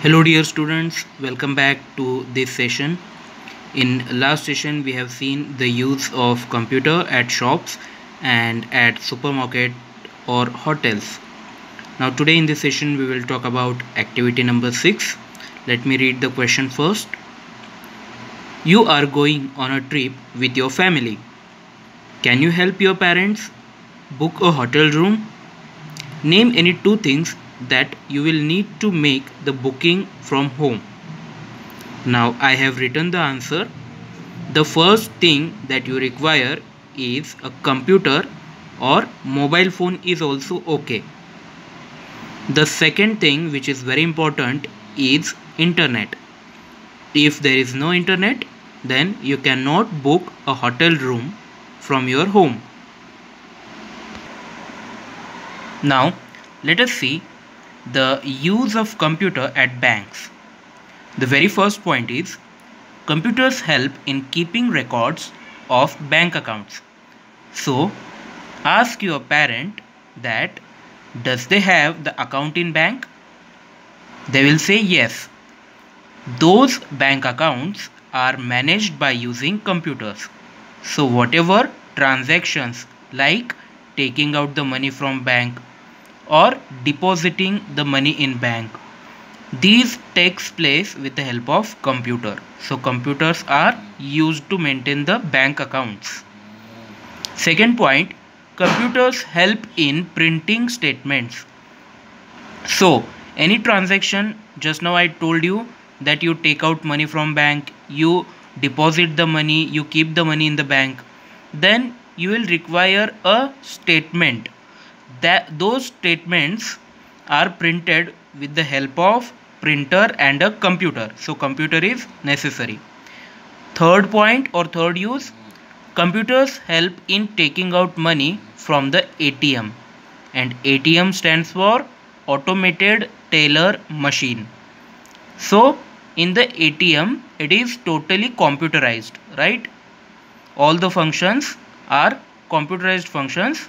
Hello dear students, welcome back to this session. In last session we have seen the use of computer at shops and at supermarket or hotels. Now today in this session we will talk about activity number 6. Let me read the question first. You are going on a trip with your family. Can you help your parents book a hotel room? Name any two things that you will need to make the booking from home. Now I have written the answer. The first thing that you require is a computer or mobile phone is also okay. The second thing which is very important is internet. If there is no internet, then you cannot book a hotel room from your home. Now let us see the use of computer at banks. The very first point is computers help in keeping records of bank accounts. So ask your parent that does they have the account in bank? They will say yes. Those bank accounts are managed by using computers. So whatever transactions like taking out the money from bank or depositing the money in bank, these takes place with the help of computer. So computers are used to maintain the bank accounts. Second point, computers help in printing statements. So any transaction, just now I told you that you take out money from bank, you deposit the money, you keep the money in the bank, then you will require a statement. That those statements are printed with the help of printer and a computer. So computer is necessary. Third point or third use, computers help in taking out money from the ATM, and ATM stands for automated teller machine. So in the ATM it is totally computerized, right? All the functions are computerized functions.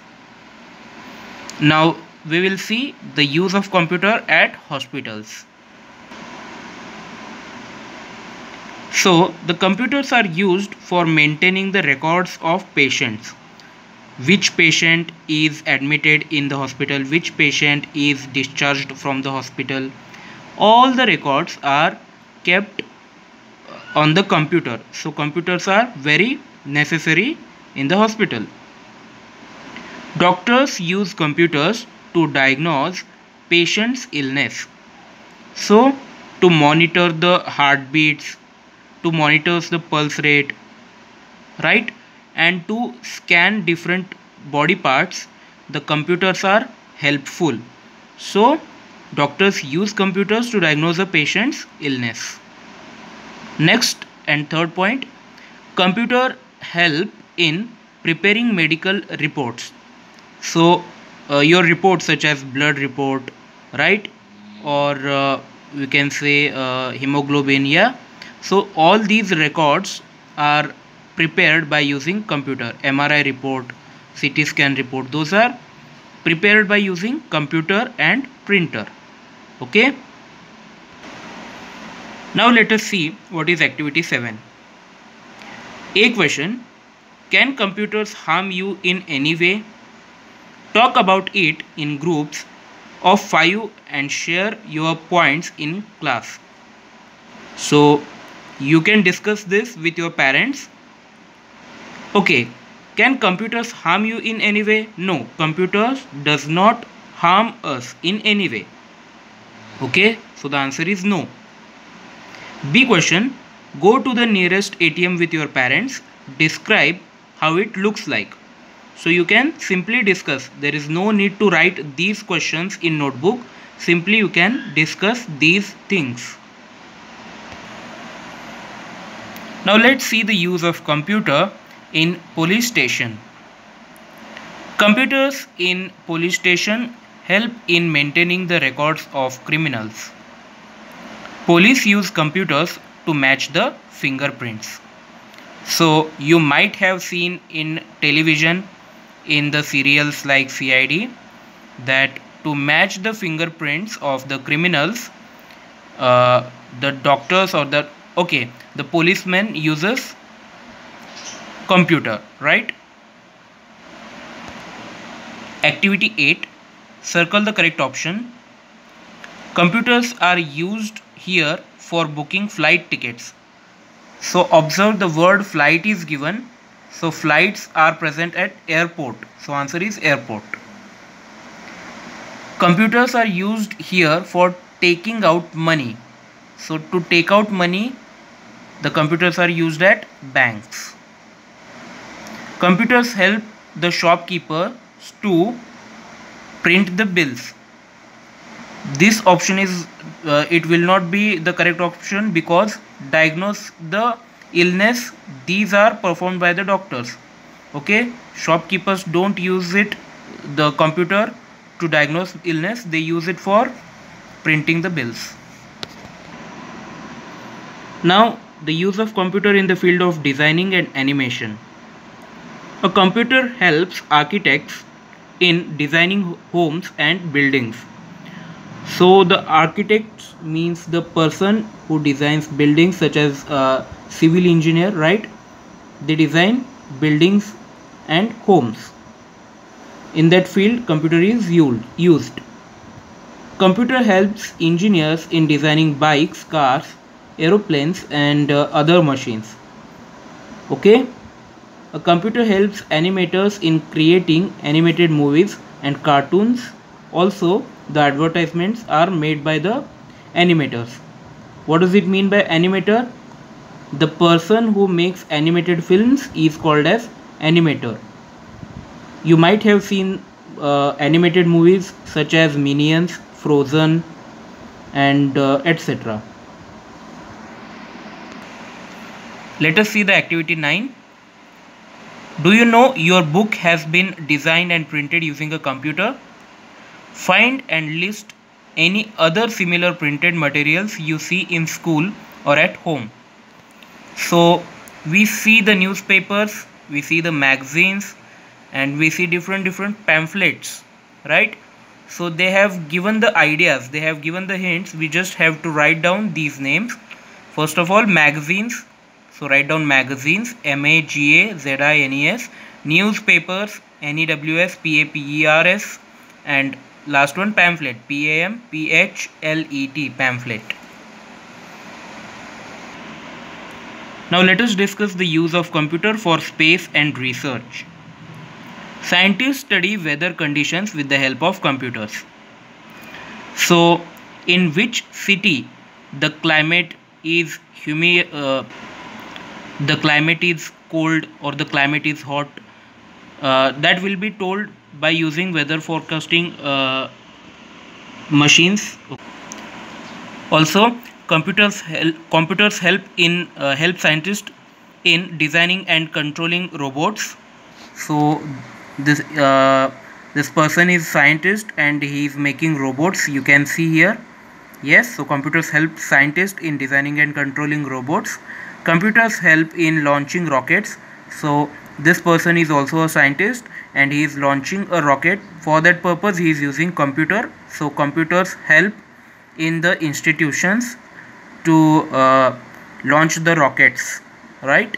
Now we will see the use of computer at hospitals. So the computers are used for maintaining the records of patients. Which patient is admitted in the hospital, which patient is discharged from the hospital. All the records are kept on the computer. So computers are very necessary in the hospital. Doctors use computers to diagnose patients' illness. So to monitor the heartbeats, to monitor the pulse rate, right? And to scan different body parts, the computers are helpful. So doctors use computers to diagnose a patient's illness. Next and third point, computer help in preparing medical reports. So your reports such as blood report, right? Or we can say hemoglobin, yeah. So all these records are prepared by using computer. MRI report, CT scan report, those are prepared by using computer and printer. Okay. Now let us see what is activity 7. A question, can computers harm you in any way? Talk about it in groups of 5 and share your points in class. So you can discuss this with your parents. Okay, can computers harm you in any way? No, computers does not harm us in any way. Okay, so the answer is no. B question, go to the nearest ATM with your parents. Describe how it looks like. So you can simply discuss. There is no need to write these questions in notebook. Simply you can discuss these things. Now let's see the use of computer in police station. Computers in police station help in maintaining the records of criminals. Police use computers to match the fingerprints. So you might have seen in television, in the serials like CID, that to match the fingerprints of the criminals, the doctors or the policeman uses computer, right? Activity 8, circle the correct option. Computers are used here for booking flight tickets. So observe the word flight is given. So flights are present at airport. So answer is airport. Computers are used here for taking out money. So to take out money, the computers are used at banks. Computers help the shopkeeper to print the bills. This option is it will not be the correct option because diagnose the illness, these are performed by the doctors. Okay, shopkeepers don't use the computer to diagnose illness, they use it for printing the bills. Now the use of computer in the field of designing and animation. A computer helps architects in designing homes and buildings. So the architect means the person who designs buildings, such as civil engineer, right? They design buildings and homes. In that field, computer is used. Computer helps engineers in designing bikes, cars, aeroplanes and other machines. Okay? A computer helps animators in creating animated movies and cartoons. Also, the advertisements are made by the animators. What does it mean by animator? The person who makes animated films is called as animator. You might have seen animated movies such as Minions, Frozen and etc. Let us see the activity 9. Do you know your book has been designed and printed using a computer? Find and list any other similar printed materials you see in school or at home. So we see the newspapers, we see the magazines and we see different pamphlets, right? So they have given the ideas, they have given the hints, we just have to write down these names. First of all, magazines. So write down magazines, MAGAZINES, newspapers, NEWS, PAPERS, and last one, pamphlet, PAMPHLET, pamphlet. Now let us discuss the use of computer for space and research. Scientists study weather conditions with the help of computers. So in which city the climate is the climate is cold or the climate is hot, that will be told by using weather forecasting machines. Also, computers help scientists in designing and controlling robots. So this person is scientist and he is making robots, you can see here. Yes, so computers help scientists in designing and controlling robots. Computers help in launching rockets. So this person is also a scientist and he is launching a rocket. For that purpose he is using computer. So computers help in the institutions to launch the rockets, right?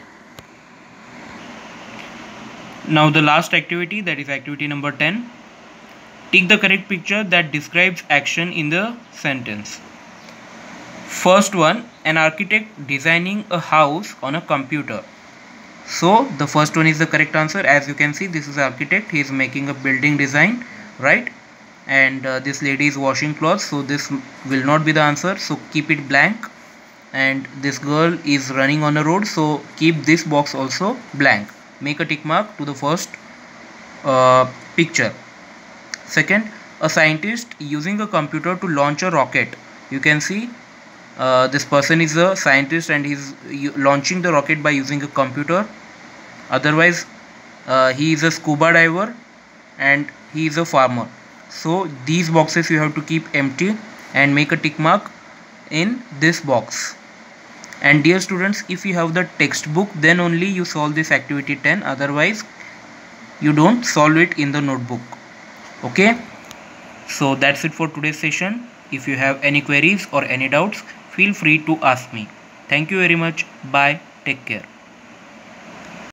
Now the last activity, that is activity number 10. Take the correct picture that describes action in the sentence. First one, an architect designing a house on a computer. So the first one is the correct answer. As you can see, this is the architect, he is making a building design, right? And this lady is washing clothes, so this will not be the answer, so keep it blank. And this girl is running on a road, so keep this box also blank. Make a tick mark to the first picture. Second, a scientist using a computer to launch a rocket. You can see this person is a scientist and he's launching the rocket by using a computer. Otherwise he is a scuba diver and he is a farmer. So these boxes you have to keep empty and make a tick mark in this box. And dear students, if you have the textbook, then only you solve this activity 10, otherwise you don't solve it in the notebook. Okay, so that's it for today's session. If you have any queries or any doubts, feel free to ask me. Thank you very much. Bye. Take care.